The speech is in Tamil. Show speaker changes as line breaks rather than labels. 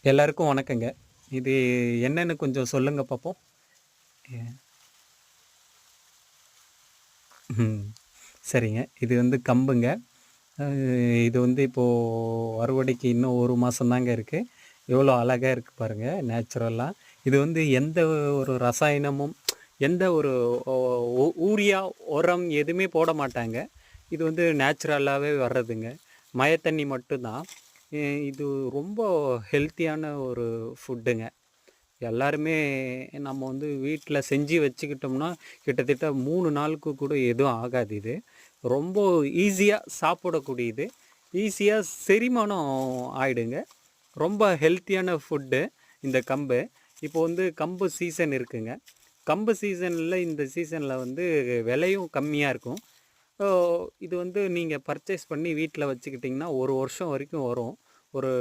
எல்லாருக்கும் வணக்கங்க. இது என்னன்னு கொஞ்சம் சொல்லுங்க பாப்போம். எ ம். சரிங்க. இது வந்து கம்புங்க. அ இது வந்து இப்போ அறுவடைக்கு இன்னும் 1 மாசம் தாங்க இருக்கு. எவ்வளோ அழகா இருக்கு பாருங்க, நேச்சுரலா. இது வந்து எந்த ஒரு ரசாயனமும், எந்த ஒரு ஒ யூரியா, உரம் எதுவுமே போட மாட்டாங்க. இது வந்து நேச்சுரலாவே வர்றதுங்க. மழை தண்ணி மட்டும் தான். இ இது ரொம்ப ஹெல்த்தியான ஒரு ஃபுட்டுங்க. எல்லாருமே நம்ம வந்து வீட்ல செஞ்சு வச்சுக்கிட்டோம்னா, கிட்டத்தட்ட 3 நாளுக்கு கூட எதுவும் ஆகாது இது. ரொம்ப ஈஸியா சாப்பிடக்கூடியது. ஈஸியா செரிமானம் ஆயிடுங்க. ரொம்ப ஹெல்த்தியான ஃபுட்டு இந்த கம்பு. இப்போ வந்து கம்பு சீசன் இருக்குங்க. கம்பு சீசன்ல இந்த சீசன்ல வந்து விலையும் கம்மியா இருக்கும். ஸோ இது வந்து நீங்க பர்ச்சேஸ் பண்ணி வீட்ல வச்சுக்கிட்டிங்கன்னா, 1 வருஷம் வரைக்கும் வரும். ஒரு